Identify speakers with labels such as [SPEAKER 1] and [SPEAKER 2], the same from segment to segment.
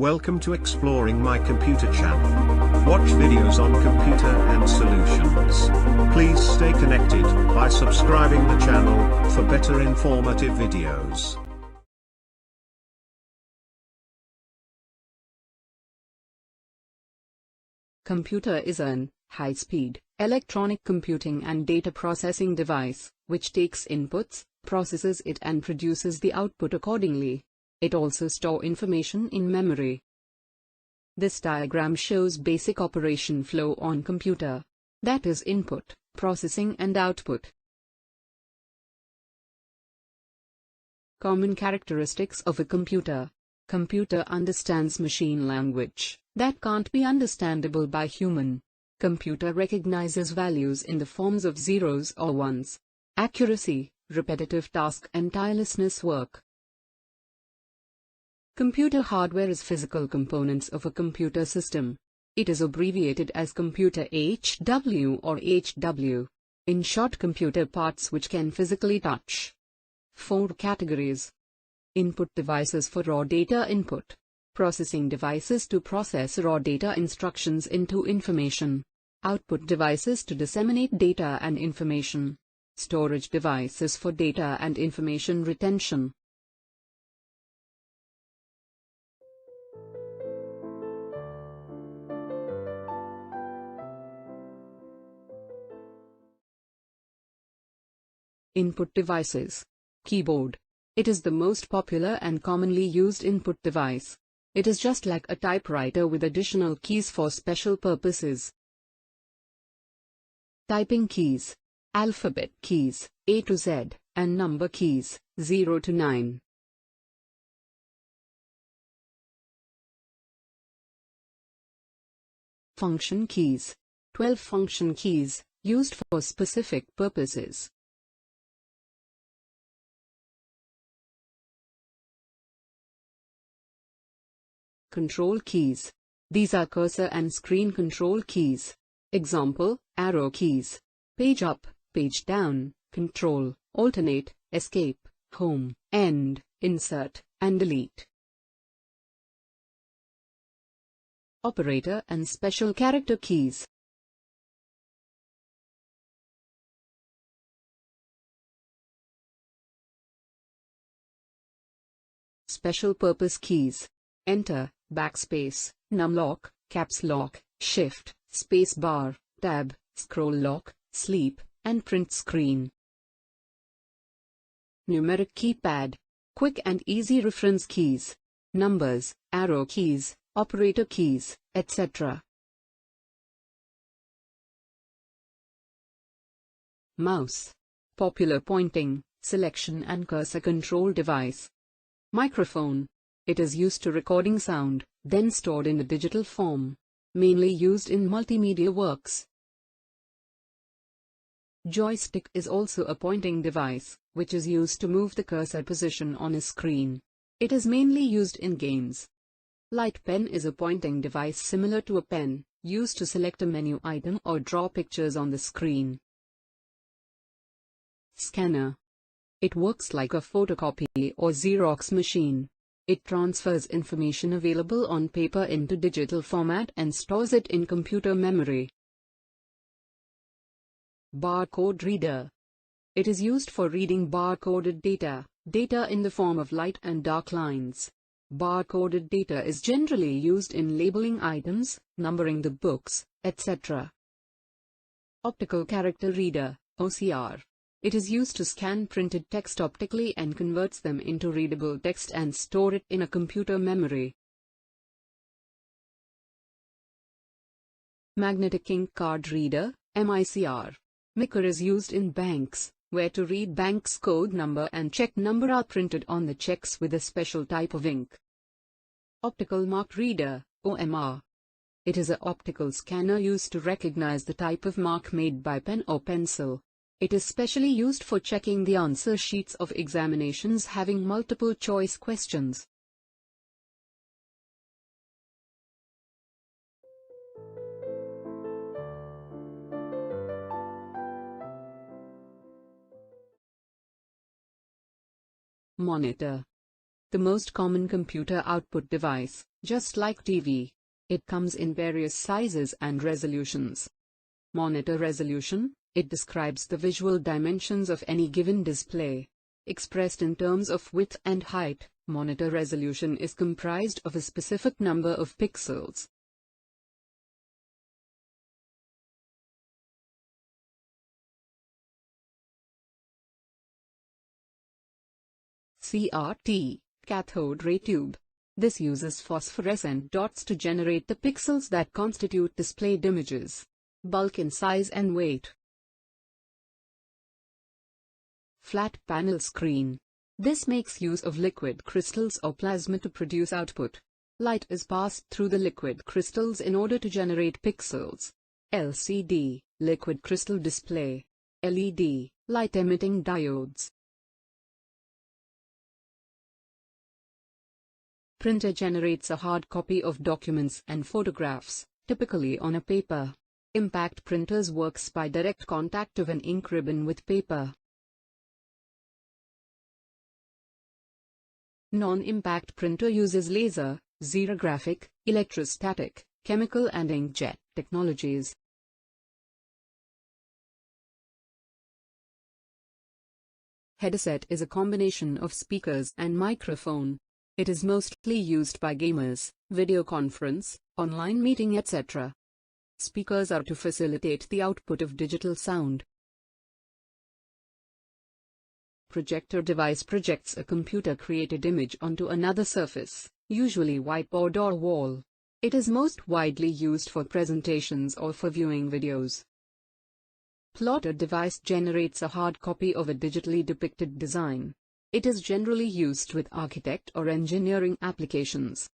[SPEAKER 1] Welcome to Exploring My Computer channel. Watch videos on computer and solutions. Please stay connected by subscribing the channel for better informative videos.
[SPEAKER 2] Computer is an high-speed electronic computing and data processing device, which takes inputs, processes it and produces the output accordingly. It also stores information in memory. This diagram shows basic operation flow on computer. That is input, processing and output. Common characteristics of a computer. Computer understands machine language that can't be understandable by human. Computer recognizes values in the forms of zeros or ones. Accuracy, repetitive task and tirelessness work. Computer hardware is physical components of a computer system. It is abbreviated as computer HW or HW. In short, computer parts which can physically touch. 4 categories. Input devices for raw data input. Processing devices to process raw data instructions into information. Output devices to disseminate data and information. Storage devices for data and information retention. Input devices. Keyboard. It is the most popular and commonly used input device. It is just like a typewriter with additional keys for special purposes. Typing keys. Alphabet keys, A to Z, and number keys, 0 to 9. Function keys. 12 function keys, used for specific purposes. Control keys. These are cursor and screen control keys. Example, arrow keys. Page up, page down, control, alternate, escape, home, end, insert, and delete. Operator and special character keys. Special purpose keys. Enter, backspace, numlock, caps lock, shift, space bar, tab, scroll lock, sleep, and print screen. Numeric keypad. Quick and easy reference keys. Numbers, arrow keys, operator keys, etc. Mouse. Popular pointing, selection and cursor control device. Microphone. It is used to recording sound, then stored in a digital form. Mainly used in multimedia works. Joystick is also a pointing device, which is used to move the cursor position on a screen. It is mainly used in games. Light pen is a pointing device similar to a pen, used to select a menu item or draw pictures on the screen. Scanner. It works like a photocopy or Xerox machine. It transfers information available on paper into digital format and stores it in computer memory. Barcode reader. It is used for reading barcoded data in the form of light and dark lines. Barcoded data is generally used in labeling items, numbering the books, etc. Optical character reader, OCR. It is used to scan printed text optically and converts them into readable text and store it in a computer memory. Magnetic ink card reader, MICR. MICR is used in banks, where to read bank's code number and check number are printed on the checks with a special type of ink. Optical mark reader, OMR. It is an optical scanner used to recognize the type of mark made by pen or pencil. It is specially used for checking the answer sheets of examinations having multiple choice questions. Monitor. The most common computer output device. Just like TV, it comes in various sizes and resolutions. Monitor resolution, it describes the visual dimensions of any given display. Expressed in terms of width and height, monitor resolution is comprised of a specific number of pixels. CRT, cathode ray tube. This uses phosphorescent dots to generate the pixels that constitute displayed images. Bulk in size and weight. Flat panel screen. This makes use of liquid crystals or plasma to produce output. Light is passed through the liquid crystals in order to generate pixels. LCD, liquid crystal display. LED, light-emitting diodes. Printer generates a hard copy of documents and photographs, typically on a paper. Impact printers works by direct contact of an ink ribbon with paper. Non-impact printer uses laser, xerographic, electrostatic, chemical and inkjet technologies. Headset is a combination of speakers and microphone. It is mostly used by gamers, video conference, online meeting etc. Speakers are to facilitate the output of digital sound. Projector device projects a computer-created image onto another surface, usually whiteboard or wall. It is most widely used for presentations or for viewing videos. Plotter device generates a hard copy of a digitally depicted design. It is generally used with architect or engineering applications.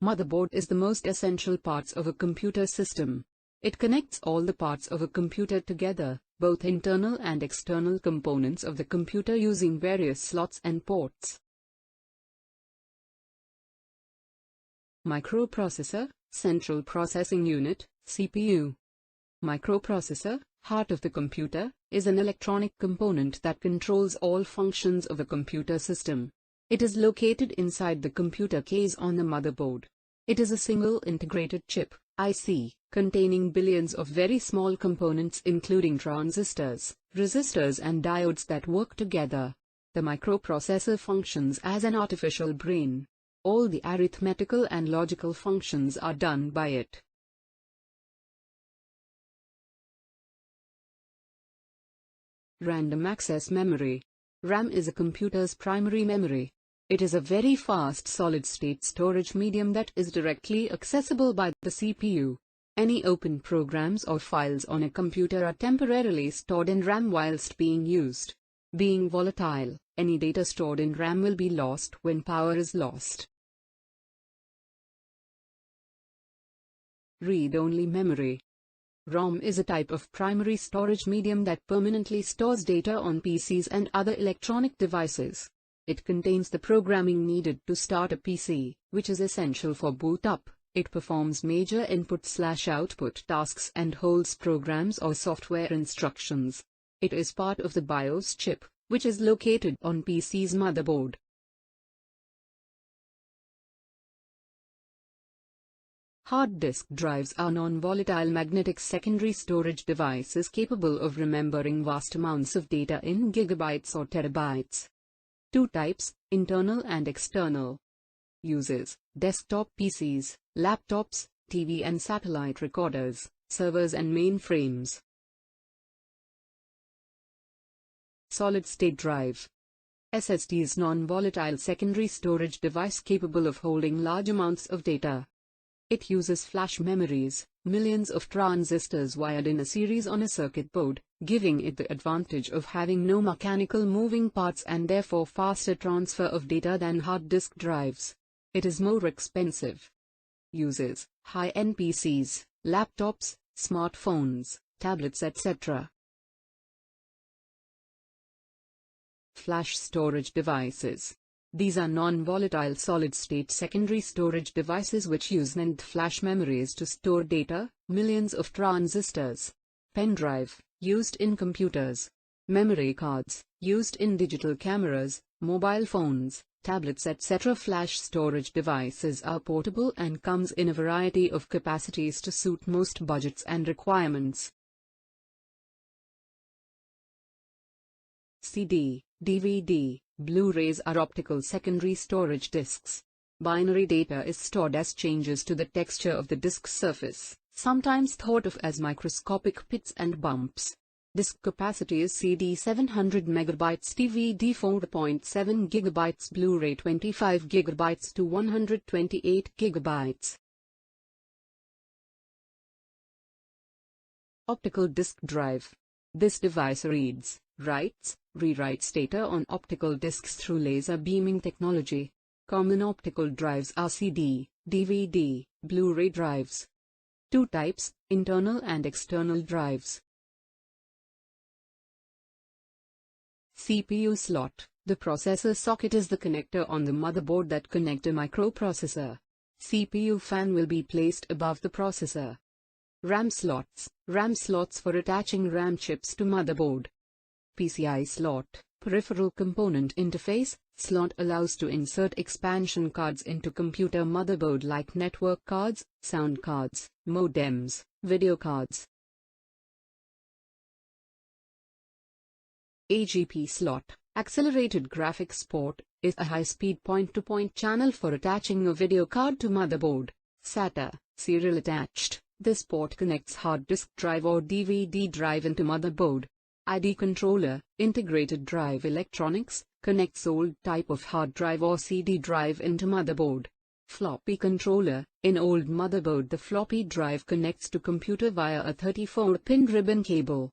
[SPEAKER 2] Motherboard is the most essential parts of a computer system. It connects all the parts of a computer together, both internal and external components of the computer using various slots and ports. Microprocessor, Central Processing Unit, CPU. Microprocessor, heart of the computer, is an electronic component that controls all functions of a computer system. It is located inside the computer case on the motherboard. It is a single integrated chip, IC, containing billions of very small components including transistors, resistors and diodes that work together. The microprocessor functions as an artificial brain. All the arithmetical and logical functions are done by it. Random access memory. RAM is a computer's primary memory. It is a very fast solid-state storage medium that is directly accessible by the CPU. Any open programs or files on a computer are temporarily stored in RAM whilst being used. Being volatile, any data stored in RAM will be lost when power is lost. Read-only memory. ROM is a type of primary storage medium that permanently stores data on PCs and other electronic devices. It contains the programming needed to start a PC, which is essential for boot up. It performs major input/output tasks and holds programs or software instructions. It is part of the BIOS chip, which is located on PC's motherboard. Hard disk drives are non-volatile magnetic secondary storage devices capable of remembering vast amounts of data in gigabytes or terabytes. Two types, internal and external. Uses: desktop PCs, laptops, TV and satellite recorders, servers and mainframes. Solid-state drive. SSD is non-volatile secondary storage device capable of holding large amounts of data. It uses flash memories, millions of transistors wired in a series on a circuit board, giving it the advantage of having no mechanical moving parts and therefore faster transfer of data than hard disk drives. It is more expensive. Uses: high-end PCs, laptops, smartphones, tablets etc. Flash storage devices. These are non-volatile solid-state secondary storage devices which use NAND flash memories to store data, millions of transistors. Pen drive, used in computers. Memory cards, used in digital cameras, mobile phones, tablets etc. Flash storage devices are portable and comes in a variety of capacities to suit most budgets and requirements. CD, DVD, Blu-rays are optical secondary storage discs. Binary data is stored as changes to the texture of the disk surface, sometimes thought of as microscopic pits and bumps. Disk capacity is CD 700 MB, DVD 4.7 GB, Blu-ray 25 GB to 128 GB. Optical disk drive. This device reads, writes, rewrites data on optical disks through laser beaming technology. Common optical drives are CD, DVD, Blu-ray drives. Two types, internal and external drives. CPU slot. The processor socket is the connector on the motherboard that connect a microprocessor. CPU fan will be placed above the processor. RAM slots. RAM slots for attaching RAM chips to motherboard. PCI slot. Peripheral component interface. Slot allows to insert expansion cards into computer motherboard like network cards, sound cards, modems, video cards. AGP slot, accelerated graphics port, is a high-speed point-to-point channel for attaching a video card to motherboard. SATA, serial attached. This port connects hard disk drive or DVD drive into motherboard. ID controller, integrated drive electronics, connects old type of hard drive or CD drive into motherboard. Floppy controller, in old motherboard the floppy drive connects to computer via a 34-pin ribbon cable.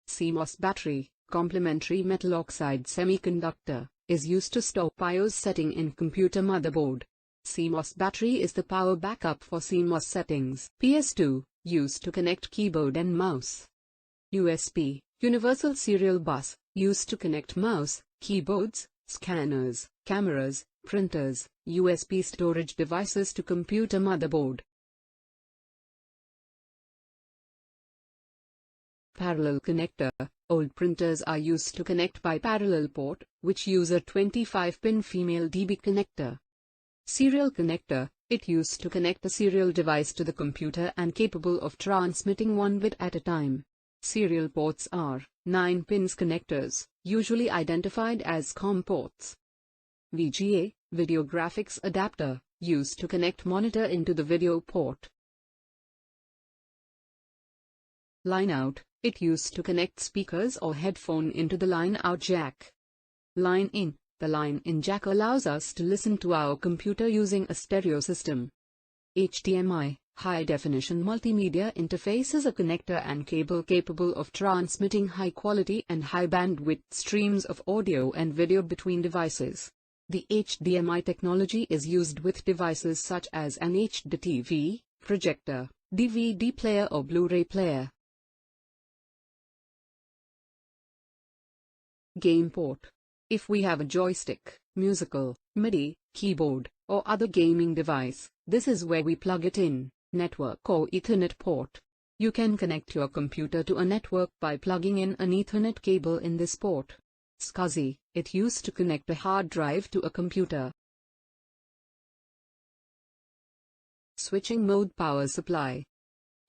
[SPEAKER 2] CMOS battery, complementary metal oxide semiconductor, is used to store BIOS setting in computer motherboard. CMOS battery is the power backup for CMOS settings. PS2, used to connect keyboard and mouse. USB, universal serial bus, used to connect mouse, keyboards, scanners, cameras, printers, USB storage devices to computer motherboard. Parallel connector. Old printers are used to connect by parallel port, which use a 25-pin female DB connector. Serial connector. It used to connect a serial device to the computer and capable of transmitting one bit at a time. Serial ports are 9 pins connectors, usually identified as COM ports. VGA, video graphics adapter, used to connect monitor into the video port. Line out. It used to connect speakers or headphone into the line out jack. Line in. The line in jack allows us to listen to our computer using a stereo system. HDMI, high definition multimedia interface, is a connector and cable capable of transmitting high quality and high bandwidth streams of audio and video between devices. The HDMI technology is used with devices such as an HD TV, projector, DVD player or Blu-ray player. Game port. If we have a joystick, musical, MIDI, keyboard, or other gaming device, this is where we plug it in. Network or Ethernet port. You can connect your computer to a network by plugging in an Ethernet cable in this port. SCSI. It used to connect a hard drive to a computer. Switching mode power supply.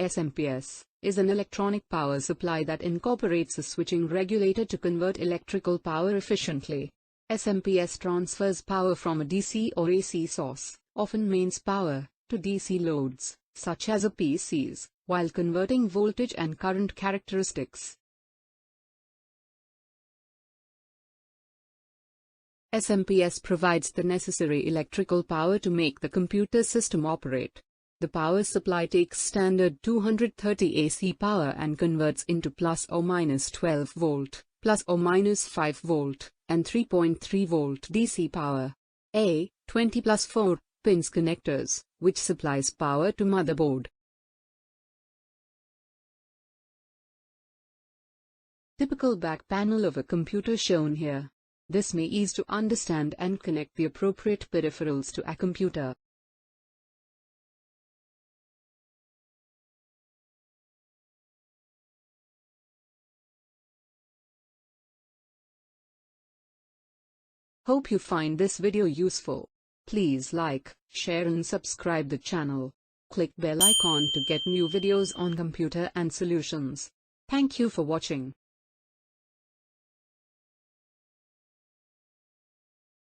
[SPEAKER 2] SMPS is an electronic power supply that incorporates a switching regulator to convert electrical power efficiently. SMPS transfers power from a DC or AC source, often mains power, to DC loads, such as a PCs, while converting voltage and current characteristics. SMPS provides the necessary electrical power to make the computer system operate. The power supply takes standard 230 AC power and converts into plus or minus 12 volt, plus or minus 5 volt, and 3.3 volt DC power. 20 plus 4 pins connectors, which supplies power to motherboard. Typical back panel of a computer shown here. This may ease to understand and connect the appropriate peripherals to a computer. Hope you find this video useful. Please like, share and subscribe the channel. Click bell icon to get new videos on computer and solutions. Thank you for watching.